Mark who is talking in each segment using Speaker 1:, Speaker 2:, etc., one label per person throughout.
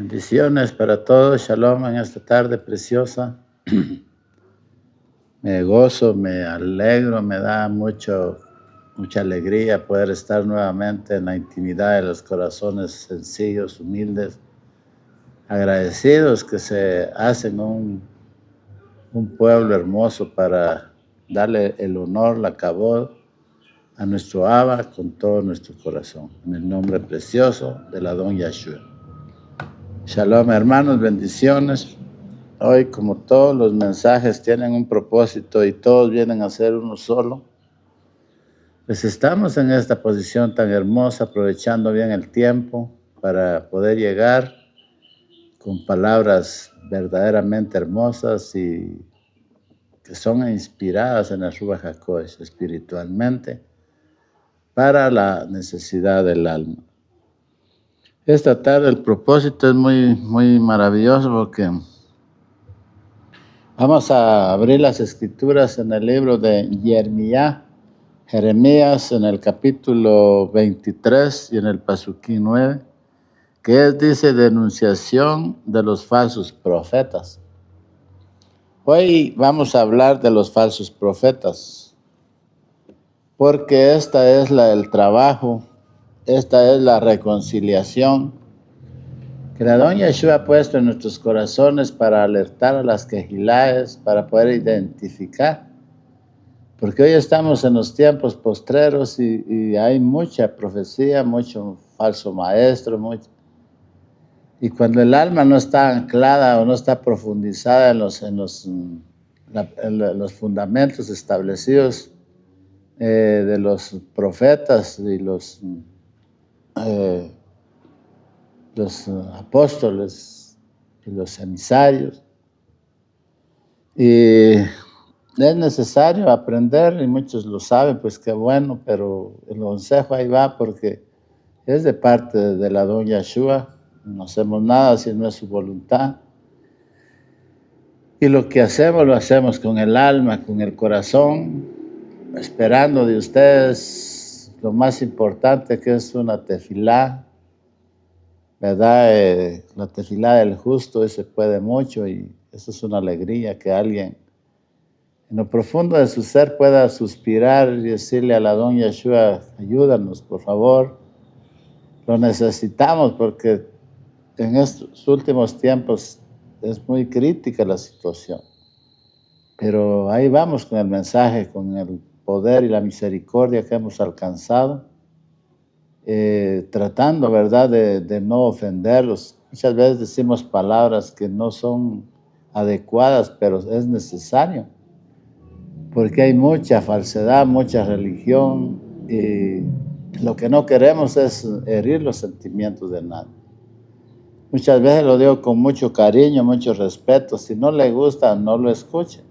Speaker 1: Bendiciones para todos, shalom en esta tarde preciosa. Me gozo, me alegro, me da mucha alegría poder estar nuevamente en la intimidad de los corazones sencillos, humildes, agradecidos que se hacen un pueblo hermoso para darle el honor, la kabod a nuestro Abba con todo nuestro corazón. En el nombre precioso del Adón Yahshua. Shalom, hermanos, bendiciones. Hoy, como todos los mensajes tienen un propósito y todos vienen a ser uno solo, pues estamos en esta posición tan hermosa, aprovechando bien el tiempo para poder llegar con palabras verdaderamente hermosas y que son inspiradas en el Ruach HaKodesh espiritualmente para la necesidad del alma. Esta tarde el propósito es muy maravilloso porque vamos a abrir las escrituras en el libro de Jeremías, en el capítulo 23 y en el pasuquín 9, que dice denunciación de los falsos profetas. Hoy vamos a hablar de los falsos profetas, porque esta es el trabajo, esta es la reconciliación que el Adón Yahshua ha puesto en nuestros corazones para alertar a las quejilaes, para poder identificar. Porque hoy estamos en los tiempos postreros y hay mucha profecía, mucho falso maestro, y cuando el alma no está anclada o no está profundizada en los fundamentos establecidos de los profetas y los apóstoles y los emisarios. Y es necesario aprender, y muchos lo saben, pues qué bueno, pero el consejo ahí va porque es de parte del Adón Yahshua. No hacemos nada si no es su voluntad. Y lo que hacemos, lo hacemos con el alma, con el corazón, esperando de ustedes lo más importante que es una tefilá, ¿verdad? La tefilá del justo, ese puede mucho y eso es una alegría que alguien en lo profundo de su ser pueda suspirar y decirle al Adón Yahshua, ayúdanos, por favor. Lo necesitamos porque en estos últimos tiempos es muy crítica la situación. Pero ahí vamos con el mensaje, con el poder y la misericordia que hemos alcanzado, tratando, ¿verdad?, de no ofenderlos. Muchas veces decimos palabras que no son adecuadas, pero es necesario. Porque hay mucha falsedad, mucha religión, y lo que no queremos es herir los sentimientos de nadie. Muchas veces lo digo con mucho cariño, mucho respeto. Si no le gusta, no lo escuche,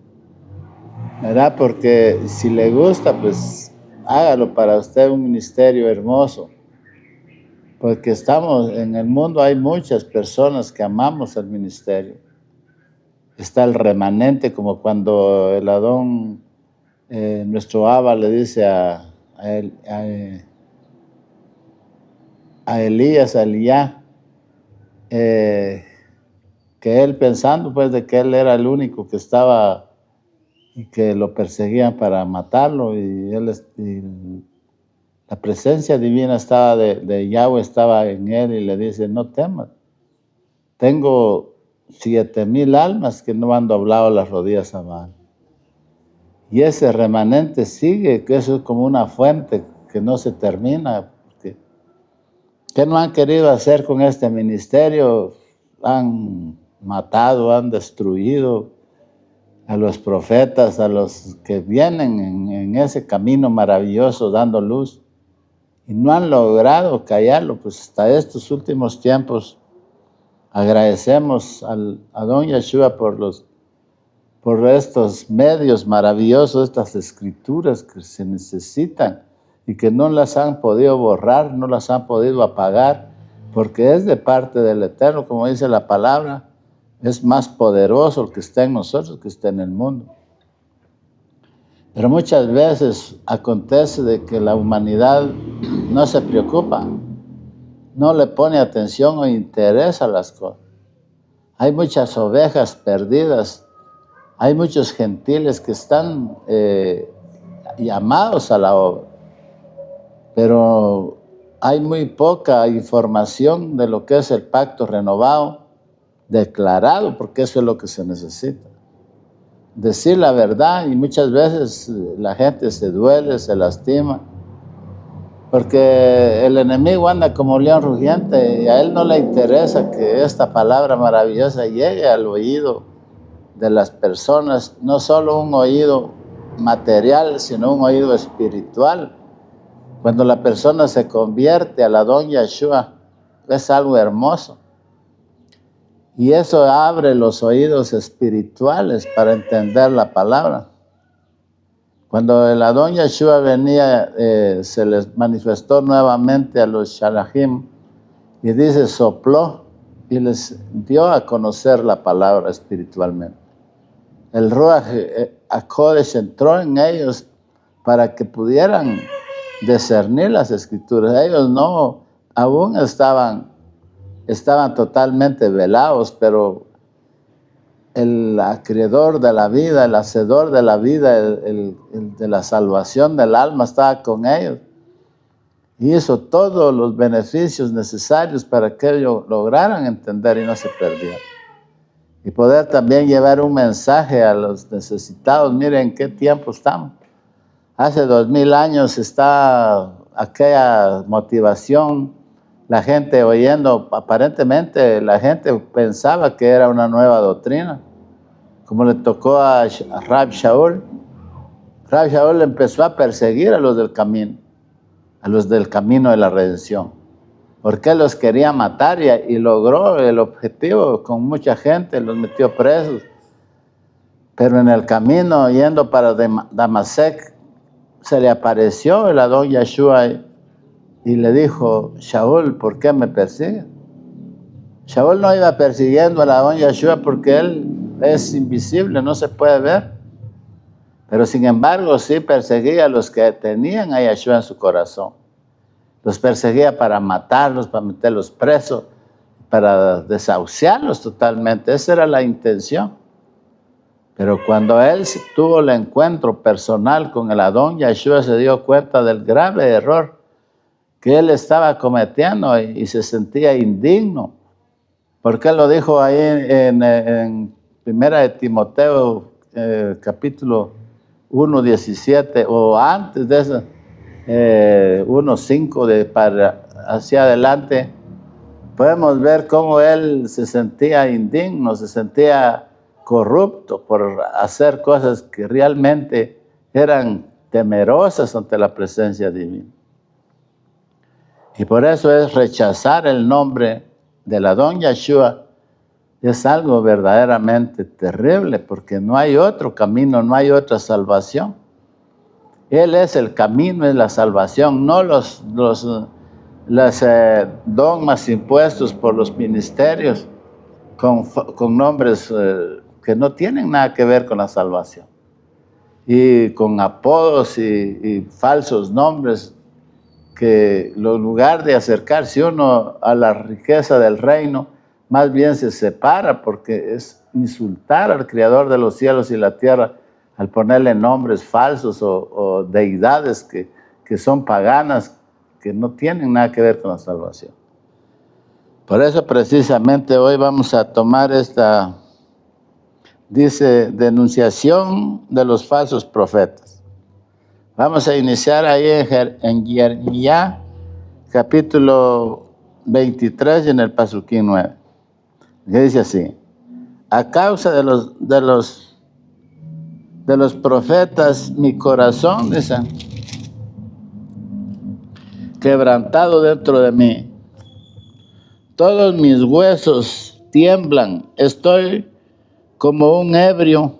Speaker 1: ¿verdad? Porque si le gusta, pues hágalo para usted un ministerio hermoso. Porque estamos en el mundo, hay muchas personas que amamos el ministerio. Está el remanente, como cuando el Adón, nuestro Abba, le dice a Elías, a Elías, que él pensando pues de que él era el único que estaba y que lo perseguían para matarlo, y la presencia divina estaba de Yahweh estaba en él y le dice, no temas, tengo 7,000 almas que no han doblado las rodillas a Baal. Y ese remanente sigue, que eso es como una fuente que no se termina. ¿Qué no han querido hacer con este ministerio? Han matado, han destruido a los profetas, a los que vienen en ese camino maravilloso dando luz, y no han logrado callarlo. Pues hasta estos últimos tiempos agradecemos al Adón Yahshua por estos medios maravillosos, estas escrituras que se necesitan y que no las han podido borrar, no las han podido apagar, porque es de parte del Eterno, como dice la palabra, es más poderoso el que está en nosotros que el que está en el mundo. Pero muchas veces acontece de que la humanidad no se preocupa no le pone atención o interés a las cosas. Hay muchas ovejas perdidas, hay muchos gentiles que están llamados a la obra, pero hay muy poca información de lo que es el pacto renovado, declarado, porque eso es lo que se necesita. Decir la verdad, y muchas veces la gente se duele, se lastima, porque el enemigo anda como león rugiente y a él no le interesa que esta palabra maravillosa llegue al oído de las personas, no solo un oído material, sino un oído espiritual. Cuando la persona se convierte a la Don Yeshua, es algo hermoso. Y eso abre los oídos espirituales para entender la palabra. Cuando el Adón Yeshua venía, se les manifestó nuevamente a los Shalahim y dice, sopló y les dio a conocer la palabra espiritualmente. El Ruach HaKodesh entró en ellos para que pudieran discernir las escrituras. Ellos no, aún estaban totalmente velados, pero el acreedor de la vida, el hacedor de la vida, el de la salvación del alma estaba con ellos. Y hizo todos los beneficios necesarios para que ellos lograran entender y no se perdieran. Y poder también llevar un mensaje a los necesitados. Miren en qué tiempo estamos. Hace 2000 años está aquella motivación, la gente oyendo, aparentemente la gente pensaba que era una nueva doctrina, como le tocó a Rab Shaul. Rab Shaul empezó a perseguir a los del camino de la redención, porque él los quería matar y logró el objetivo con mucha gente, los metió presos. Pero en el camino, yendo para Damasek, se le apareció el Adón Yeshua y le dijo, Shaul, ¿por qué me persigues? Shaul no iba persiguiendo al Adón Yeshua porque él es invisible, no se puede ver. Pero sin embargo, sí perseguía a los que tenían a Yeshua en su corazón. Los perseguía para matarlos, para meterlos presos, para desahuciarlos totalmente. Esa era la intención. Pero cuando él tuvo el encuentro personal con el Adón Yeshua, se dio cuenta del grave error que él estaba cometiendo y se sentía indigno. Porque él lo dijo ahí en Primera de Timoteo, capítulo 1:17, o antes de eso, 1:5 hacia adelante, podemos ver cómo él se sentía indigno, se sentía corrupto por hacer cosas que realmente eran temerosas ante la presencia divina. Y por eso es rechazar el nombre del Adón Yeshua, es algo verdaderamente terrible, porque no hay otro camino, no hay otra salvación. Él es el camino, es la salvación, no los dogmas impuestos por los ministerios con nombres que no tienen nada que ver con la salvación, y con apodos y falsos nombres que en lugar de acercarse uno a la riqueza del reino, más bien se separa, porque es insultar al Creador de los cielos y la tierra al ponerle nombres falsos o deidades que son paganas, que no tienen nada que ver con la salvación. Por eso precisamente hoy vamos a tomar esta, dice, denunciación de los falsos profetas. Vamos a iniciar ahí en Jeremías, capítulo 23 y en el pasuquín 9. Que dice así: a causa de los profetas, mi corazón, dice, quebrantado dentro de mí. Todos mis huesos tiemblan. Estoy como un ebrio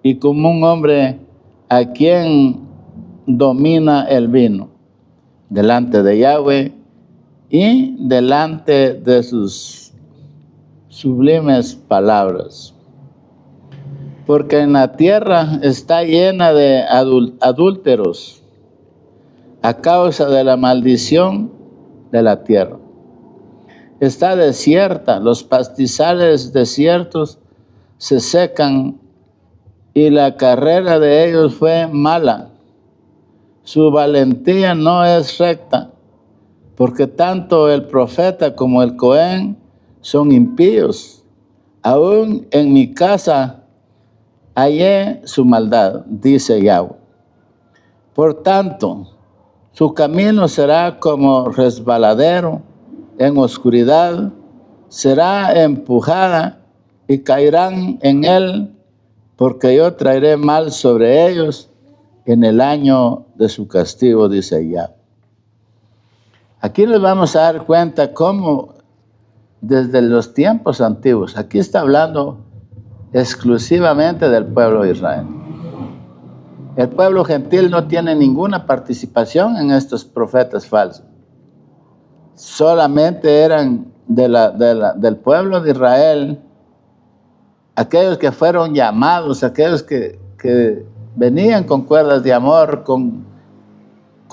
Speaker 1: y como un hombre a quien domina el vino, delante de Yahweh y delante de sus sublimes palabras. Porque en la tierra está llena de adúlteros a causa de la maldición de la tierra. está desierta, los pastizales desiertos se secan y la carrera de ellos fue mala. Su valentía no es recta, porque tanto el profeta como el Cohen son impíos. Aún en mi casa hallé su maldad, dice Yahweh. Por tanto, su camino será como resbaladero en oscuridad, será empujada y caerán en él, porque yo traeré mal sobre ellos en el año de su castigo, dice Yahweh. Aquí nos vamos a dar cuenta cómo desde los tiempos antiguos, aquí está hablando exclusivamente del pueblo de Israel. El pueblo gentil no tiene ninguna participación en estos profetas falsos. Solamente eran del pueblo de Israel, aquellos que fueron llamados, aquellos que venían con cuerdas de amor, con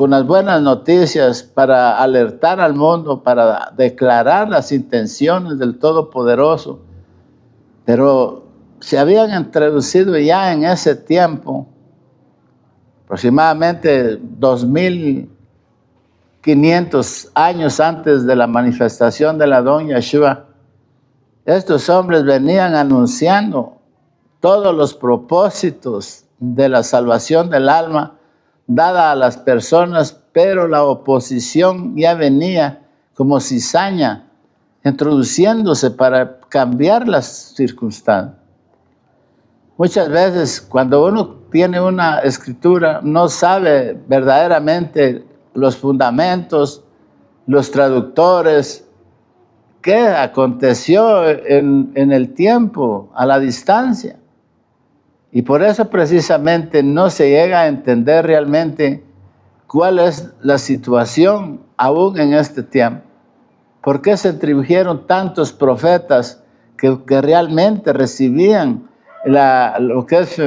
Speaker 1: las buenas noticias para alertar al mundo, para declarar las intenciones del Todopoderoso. Pero se habían introducido ya en ese tiempo, aproximadamente 2500 años antes de la manifestación de la Don Yeshua, estos hombres venían anunciando todos los propósitos de la salvación del alma dada a las personas, pero la oposición ya venía como cizaña, introduciéndose para cambiar las circunstancias. Muchas veces cuando uno tiene una escritura, no sabe verdaderamente los fundamentos, los traductores, qué aconteció en el tiempo, a la distancia. Y por eso precisamente no se llega a entender realmente cuál es la situación aún en este tiempo. ¿Por qué se introdujeron tantos profetas que realmente recibían lo que es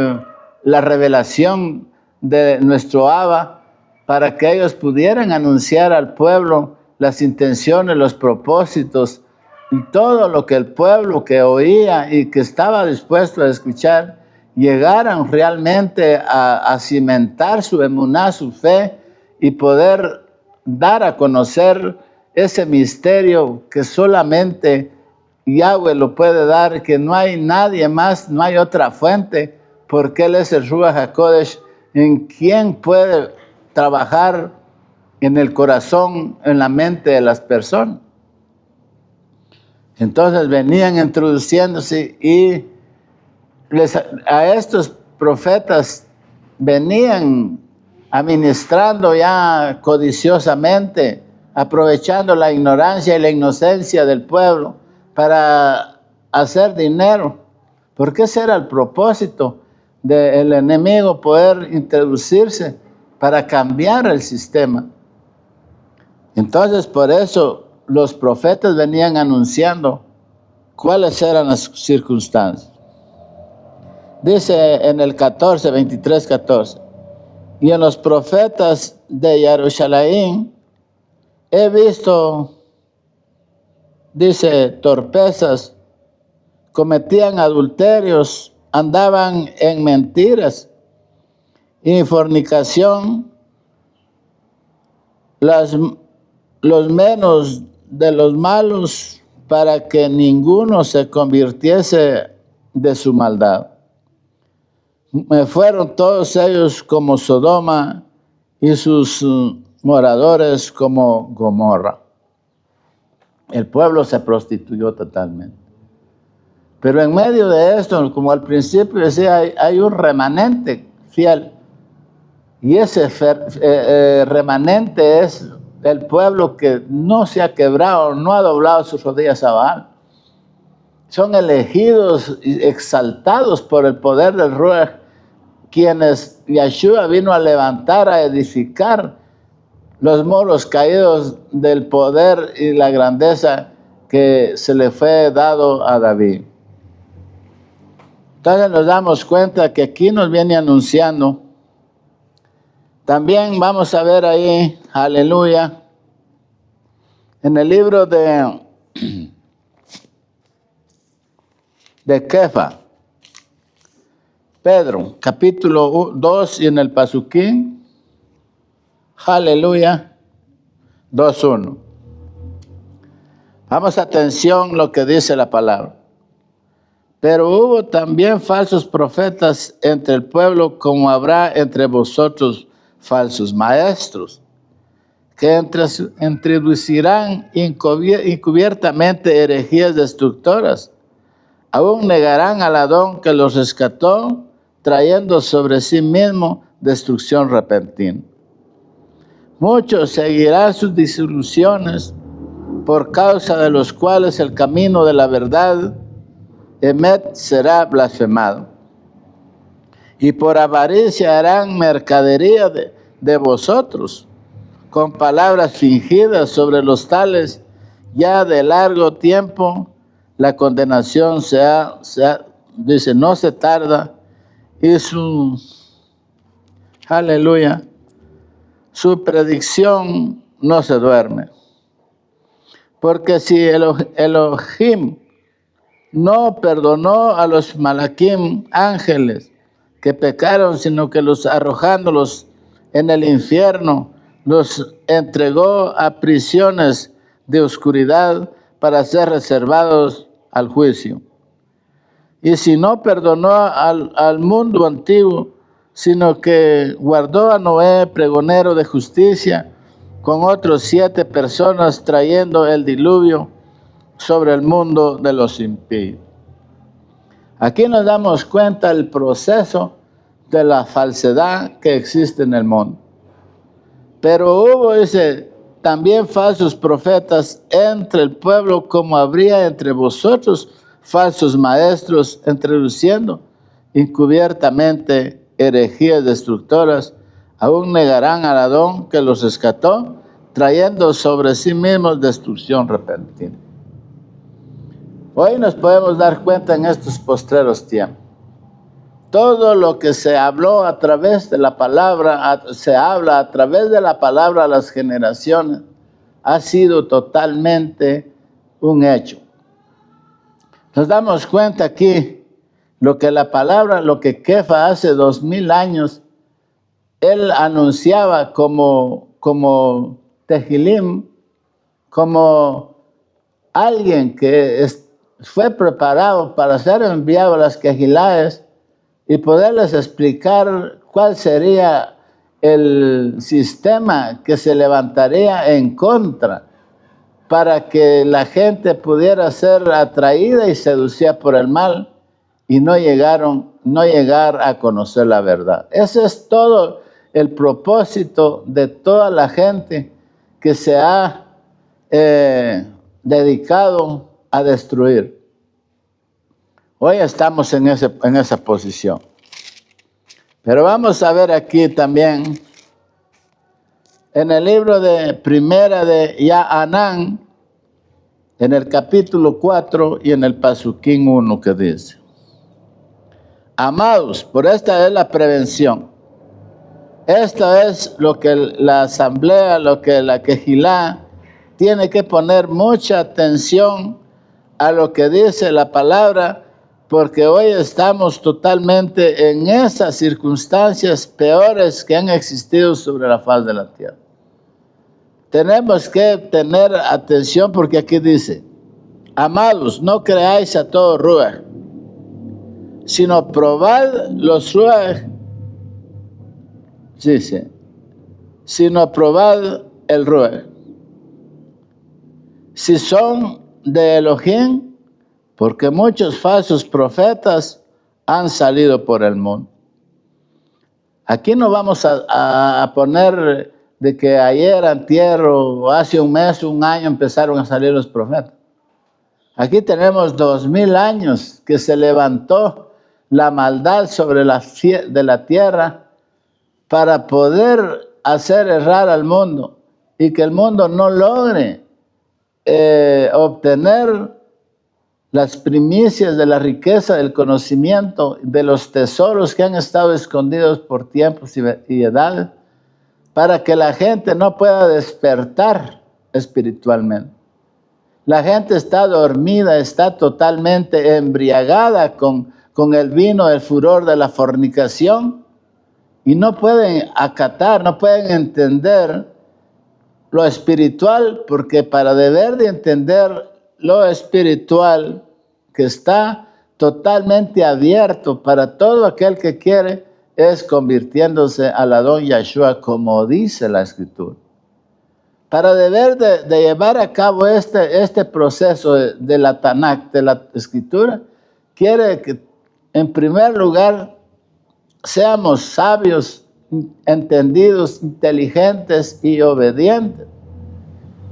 Speaker 1: la revelación de nuestro Abba para que ellos pudieran anunciar al pueblo las intenciones, los propósitos y todo lo que el pueblo que oía y que estaba dispuesto a escuchar llegaran realmente a cimentar su emuná, su fe, y poder dar a conocer ese misterio que solamente Yahweh lo puede dar, que no hay nadie más, no hay otra fuente, porque Él es el Ruach HaKodesh, en quien puede trabajar en el corazón, en la mente de las personas. Entonces venían introduciéndose y a estos profetas venían administrando ya codiciosamente, aprovechando la ignorancia y la inocencia del pueblo para hacer dinero, porque ese era el propósito del enemigo, poder introducirse para cambiar el sistema. Entonces, por eso los profetas venían anunciando cuáles eran las circunstancias. Dice en el 23:14, y en los profetas de Jerusalén he visto, dice, torpezas, cometían adulterios, andaban en mentiras y fornicación, los menos de los malos, para que ninguno se convirtiese de su maldad. Me fueron todos ellos como Sodoma y sus moradores como Gomorra. El pueblo se prostituyó totalmente. Pero en medio de esto, como al principio decía, hay un remanente fiel. Y ese remanente es el pueblo que no se ha quebrado, no ha doblado sus rodillas a Baal. Son elegidos y exaltados por el poder del Ruach, quienes Yeshua vino a levantar, a edificar los muros caídos del poder y la grandeza que se le fue dado a David. Entonces nos damos cuenta que aquí nos viene anunciando. También vamos a ver ahí, aleluya, en el libro de de Kefa. Pedro, capítulo 2 y en el Pasuquín. Aleluya. 2:1. Vamos, atención lo que dice la palabra. Pero hubo también falsos profetas entre el pueblo, como habrá entre vosotros falsos maestros, que introducirán encubiertamente herejías destructoras. Aún negarán al Adón que los rescató, trayendo sobre sí mismo destrucción repentina. Muchos seguirán sus disoluciones, por causa de los cuales el camino de la verdad, Emet, será blasfemado. Y por avaricia harán mercadería de vosotros, con palabras fingidas. Sobre los tales ya de largo tiempo la condenación dice, no se tarda, y aleluya, su predicción no se duerme. Porque si Elohim no perdonó a los malaquim, ángeles, que pecaron, sino que los arrojándolos en el infierno, los entregó a prisiones de oscuridad para ser reservados al juicio. Y si no perdonó al mundo antiguo, sino que guardó a Noé, pregonero de justicia, con otros 7 personas, trayendo el diluvio sobre el mundo de los impíos. Aquí nos damos cuenta del proceso de la falsedad que existe en el mundo. Pero hubo, también falsos profetas entre el pueblo, como habría entre vosotros falsos maestros, introduciendo encubiertamente herejías destructoras. Aún negarán al Adón que los rescató, trayendo sobre sí mismos destrucción repentina. Hoy nos podemos dar cuenta en estos postreros tiempos. Todo lo que se habló a través de la palabra, se habla a través de la palabra a las generaciones, ha sido totalmente un hecho. Nos damos cuenta aquí lo que la palabra, lo que Kefa hace 2000 años, él anunciaba como Tehilim, como alguien que fue preparado para ser enviado a las Kehilaes y poderles explicar cuál sería el sistema que se levantaría en contra para que la gente pudiera ser atraída y seducida por el mal y no llegar a conocer la verdad. Ese es todo el propósito de toda la gente que se ha dedicado a destruir. Hoy estamos en esa posición. Pero vamos a ver aquí también, en el libro de Primera de Yaanán, en el capítulo 4 y en el Pasuquín 1, que dice: amados, por esta es la prevención. Esto es lo que la asamblea, lo que la Kehilá tiene que poner mucha atención a lo que dice la palabra, porque hoy estamos totalmente en esas circunstancias peores que han existido sobre la faz de la tierra. Tenemos que tener atención porque aquí dice: amados, no creáis a todo ruaj, sino probad los ruaj, dice, sino probad el ruaj, si son de Elohim, porque muchos falsos profetas han salido por el mundo. Aquí no vamos a poner de que ayer, antier, o hace un mes, un año empezaron a salir los profetas. Aquí tenemos 2000 años que se levantó la maldad sobre de la tierra para poder hacer errar al mundo y que el mundo no logre obtener las primicias de la riqueza, del conocimiento, de los tesoros que han estado escondidos por tiempos y edades, para que la gente no pueda despertar espiritualmente. La gente está dormida, está totalmente embriagada con el vino del furor de la fornicación y no pueden acatar, no pueden entender lo espiritual, porque para deber de entender lo espiritual que está totalmente abierto para todo aquel que quiere, es convirtiéndose al Adón Yahshua, como dice la Escritura. Para deber de llevar a cabo este proceso de la Tanakh, de la Escritura, quiere que en primer lugar seamos sabios, entendidos, inteligentes y obedientes.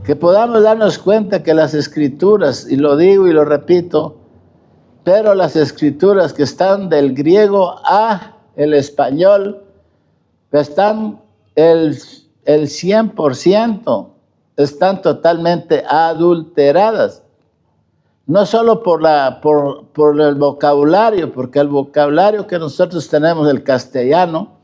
Speaker 1: Que podamos darnos cuenta que las Escrituras, y lo digo y lo repito, pero las Escrituras que están del griego a el español, están el 100%, están totalmente adulteradas. No solo por el vocabulario, porque el vocabulario que nosotros tenemos, el castellano,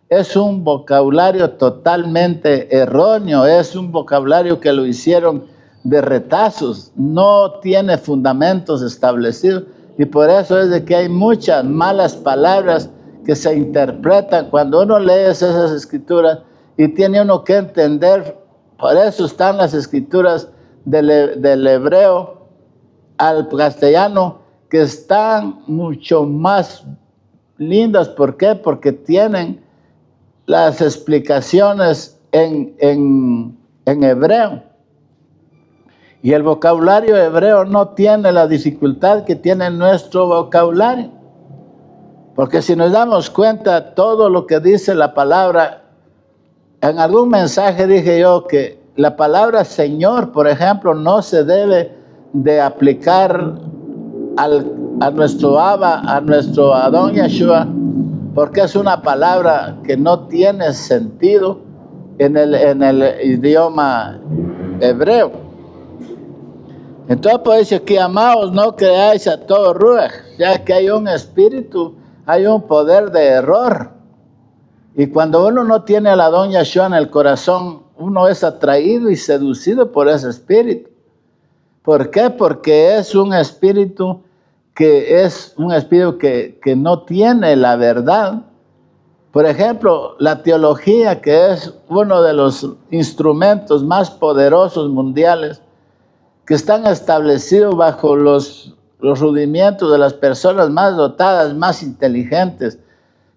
Speaker 1: es un vocabulario totalmente erróneo, es un vocabulario que lo hicieron de retazos, no tiene fundamentos establecidos, y por eso es de que hay muchas malas palabras que se interpretan cuando uno lee esas escrituras, y tiene uno que entender. Por eso están las escrituras del hebreo al castellano, que están mucho más lindas. ¿Por qué? Porque tienen las explicaciones en hebreo. Y el vocabulario hebreo no tiene la dificultad que tiene nuestro vocabulario. Porque si nos damos cuenta, todo lo que dice la palabra, en algún mensaje dije yo que la palabra Señor, por ejemplo, no se debe de aplicar a nuestro Abba, a nuestro Adón Yahshua, porque es una palabra que no tiene sentido en el idioma hebreo. Entonces, pues dice aquí, amados, no creáis a todo ruaj, ya que hay un espíritu, hay un poder de error. Y cuando uno no tiene al Adón Yahshua en el corazón, uno es atraído y seducido por ese espíritu. ¿Por qué? Porque es un espíritu que no tiene la verdad. Por ejemplo, la teología, que es uno de los instrumentos más poderosos mundiales, que están establecidos bajo los rudimentos de las personas más dotadas, más inteligentes,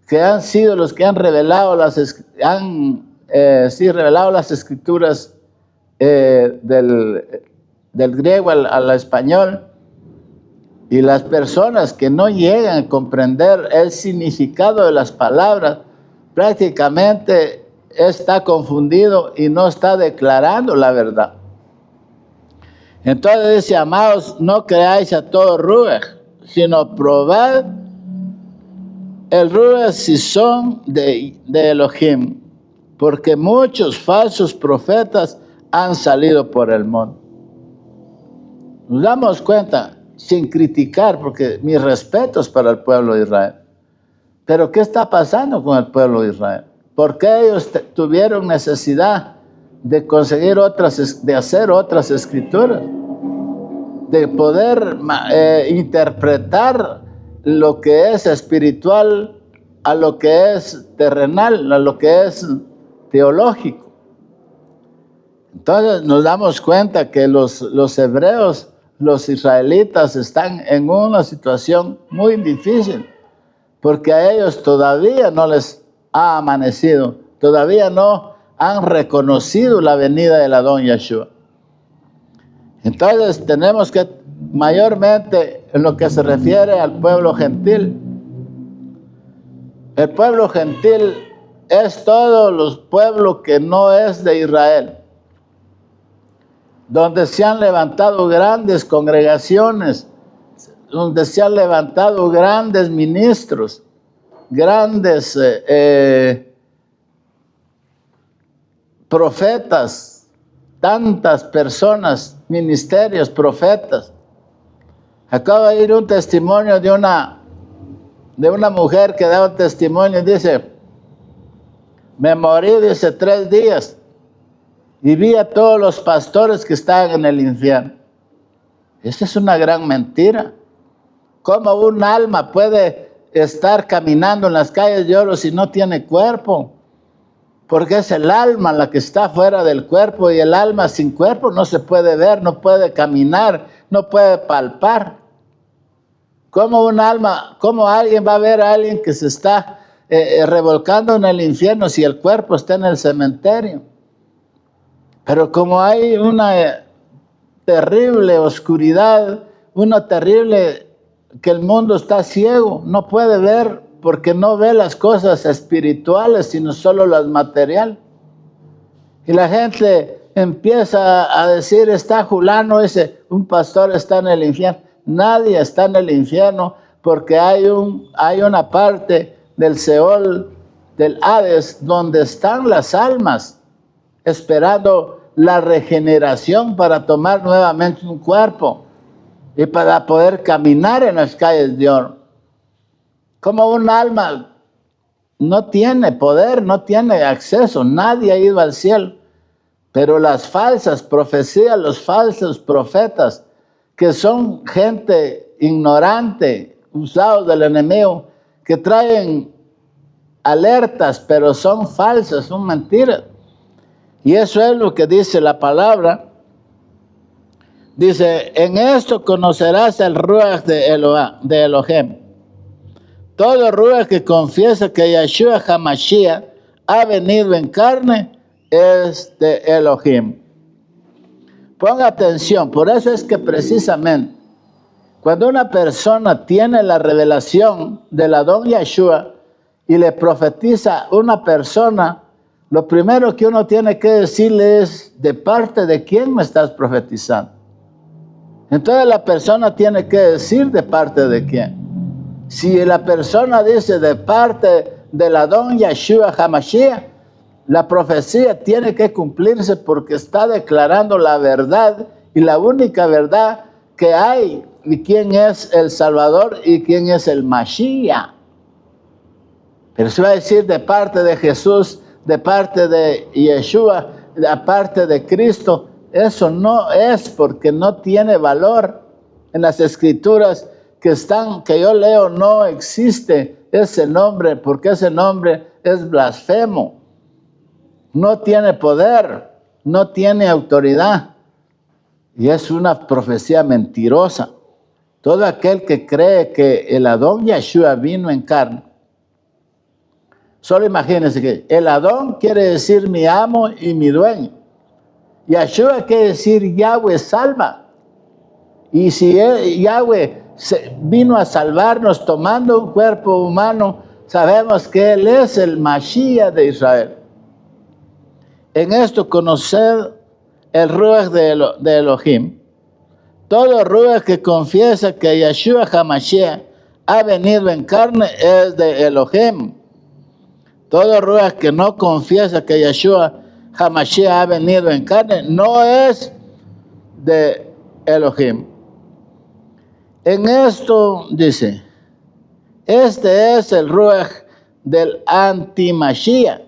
Speaker 1: que han sido los que han revelado las escrituras del griego al español. Y las personas que no llegan a comprender el significado de las palabras, prácticamente está confundido y no está declarando la verdad. Entonces dice, amados, no creáis a todo ruaj, sino probad el ruaj si son de Elohim, porque muchos falsos profetas han salido por el mundo. Nos damos cuenta, sin criticar, porque mis respetos para el pueblo de Israel. Pero ¿qué está pasando con el pueblo de Israel? ¿Por qué ellos tuvieron necesidad de conseguir de hacer otras escrituras? De poder interpretar lo que es espiritual a lo que es terrenal, a lo que es teológico. Entonces nos damos cuenta que los hebreos, los israelitas, están en una situación muy difícil, porque a ellos todavía no les ha amanecido, todavía no han reconocido la venida del Adón Yahshua. Entonces tenemos que, mayormente en lo que se refiere al pueblo gentil, el pueblo gentil es todos los pueblos que no es de Israel, donde se han levantado grandes congregaciones, donde se han levantado grandes ministros, grandes profetas, tantas personas, ministerios, profetas. Acabo de oír un testimonio de una mujer que da un testimonio y dice, me morí, dice, 3 días y vi a todos los pastores que estaban en el infierno. Esta es una gran mentira. ¿Cómo un alma puede estar caminando en las calles de oro si no tiene cuerpo? Porque es el alma la que está fuera del cuerpo, y el alma sin cuerpo no se puede ver, no puede caminar, no puede palpar. ¿Cómo un alma, cómo alguien va a ver a alguien que se está revolcando en el infierno si el cuerpo está en el cementerio? Pero como hay una terrible oscuridad, una terrible que el mundo está ciego, no puede ver, porque no ve las cosas espirituales, sino solo las materiales. Y la gente empieza a decir, está fulano ese, un pastor está en el infierno. Nadie está en el infierno, porque hay una parte del Seol, del Hades, donde están las almas, esperando la regeneración para tomar nuevamente un cuerpo y para poder caminar en las calles de oro. Como un alma no tiene poder, no tiene acceso, nadie ha ido al cielo. Pero las falsas profecías, los falsos profetas, que son gente ignorante, usados del enemigo, que traen alertas, pero son falsas, son mentiras. Y eso es lo que dice la palabra. Dice, en esto conocerás el Ruach de Elohim. Todo Ruach que confiesa que Yeshua HaMashiach ha venido en carne es de Elohim. Ponga atención, por eso es que precisamente cuando una persona tiene la revelación del Adón Yeshua y le profetiza a una persona, lo primero que uno tiene que decirle es, ¿de parte de quién me estás profetizando? Entonces la persona tiene que decir, ¿de parte de quién? Si la persona dice, de parte del Adón Yeshua HaMashiach, la profecía tiene que cumplirse, porque está declarando la verdad, y la única verdad que hay, y quién es el Salvador y quién es el Mashiach. Pero se va a decir de parte de Jesús, de parte de Yeshua, de parte de Cristo. Eso no es, porque no tiene valor. En las escrituras que yo leo, no existe ese nombre, porque ese nombre es blasfemo. No tiene poder, no tiene autoridad, y es una profecía mentirosa. Todo aquel que cree que el Adón Yeshua vino en carne, solo imagínense que el Adón quiere decir mi amo y mi dueño. Yeshua quiere decir Yahweh salva. Y si Yahweh vino a salvarnos tomando un cuerpo humano, sabemos que Él es el Mashiach de Israel. En esto conoced el Ruach de Elohim. Todo Ruach que confiesa que Yeshua HaMashiach ha venido en carne es de Elohim. Todo Ruach que no confiesa que Yeshua HaMashiach ha venido en carne no es de Elohim. En esto dice, este es el Ruach del anti-Mashiach,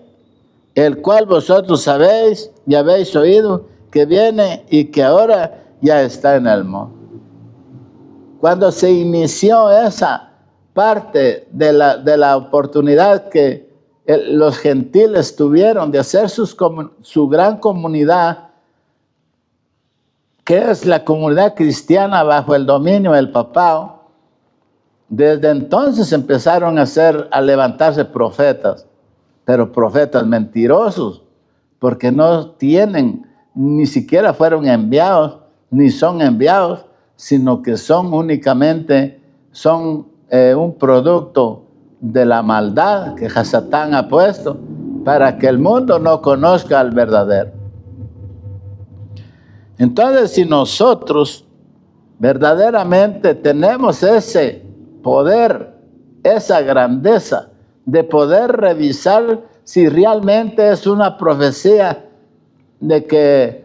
Speaker 1: el cual vosotros sabéis y habéis oído que viene y que ahora ya está en el mundo. Cuando se inició esa parte de la oportunidad que los gentiles tuvieron de hacer su gran comunidad, que es la comunidad cristiana bajo el dominio del papado, desde entonces empezaron a levantarse profetas, pero profetas mentirosos, porque no tienen, ni siquiera fueron enviados, ni son enviados, sino que son únicamente un producto de la maldad que Satán ha puesto para que el mundo no conozca al verdadero. Entonces, si nosotros verdaderamente tenemos ese poder, esa grandeza de poder revisar si realmente es una profecía de que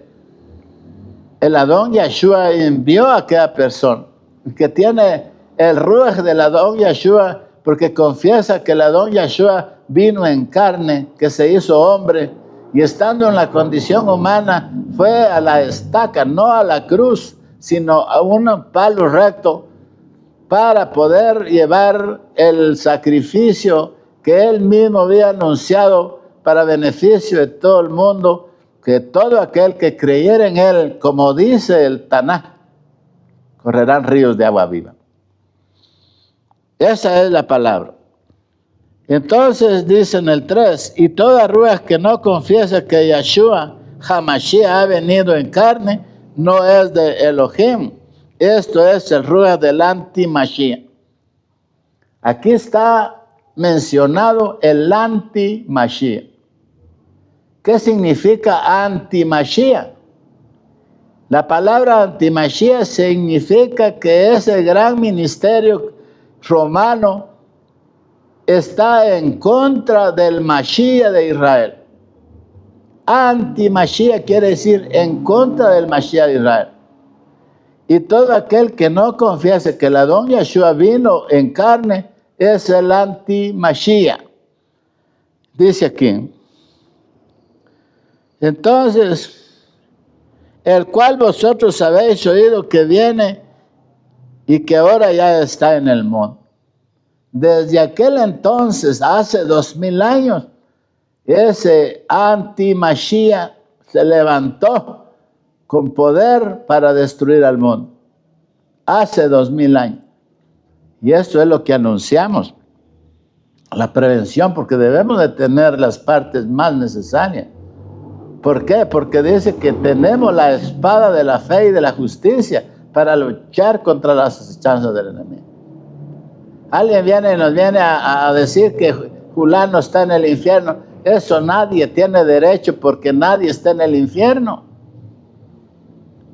Speaker 1: el Adón Yeshua envió a aquella persona, que tiene el Ruach del Adón Yeshua, porque confiesa que el Adón Yeshua vino en carne, que se hizo hombre, y estando en la condición humana, fue a la estaca, no a la cruz, sino a un palo recto para poder llevar el sacrificio que él mismo había anunciado para beneficio de todo el mundo, que todo aquel que creyera en él, como dice el Tanaj, correrán ríos de agua viva. Esa es la palabra. Entonces dice en el 3, y toda ruach que no confiesa que Yeshua Hamashiach ha venido en carne, no es de Elohim. Esto es el ruach del anti-Mashiach. Aquí está mencionado el anti-Mashiach. ¿Qué significa anti-Mashiach? La palabra anti-Mashiach significa que ese gran ministerio romano está en contra del Mashiach de Israel. Anti-Mashiach quiere decir en contra del Mashiach de Israel. Y todo aquel que no confiese que el Adón Yeshua vino en carne es el anti-Mashiach. Dice aquí. Entonces, el cual vosotros habéis oído que viene y que ahora ya está en el mundo. Desde aquel entonces, hace 2000 años, ese anti-Mashiach se levantó con poder para destruir al mundo. Hace 2000 años. Y esto es lo que anunciamos. La prevención, porque debemos de tener las partes más necesarias. ¿Por qué? Porque dice que tenemos la espada de la fe y de la justicia para luchar contra las acechanzas del enemigo. Alguien viene y nos viene a decir que fulano está en el infierno. Eso nadie tiene derecho porque nadie está en el infierno.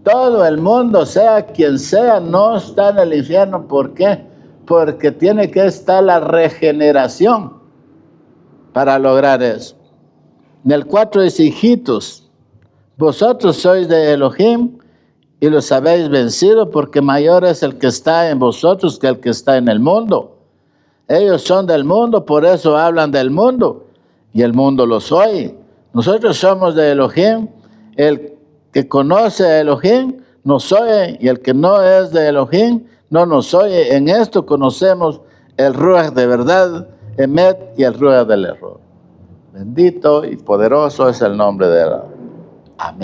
Speaker 1: Todo el mundo, sea quien sea, no está en el infierno. ¿Por qué? Porque tiene que estar la regeneración para lograr eso. En el 4 dice, hijitos, vosotros sois de Elohim y los habéis vencido porque mayor es el que está en vosotros que el que está en el mundo. Ellos son del mundo, por eso hablan del mundo y el mundo los oye. Nosotros somos de Elohim, el que conoce a Elohim nos oye y el que no es de Elohim no nos oye. En esto conocemos el ruach de verdad, Emet, y el ruach del error. Bendito y poderoso es el nombre de Él.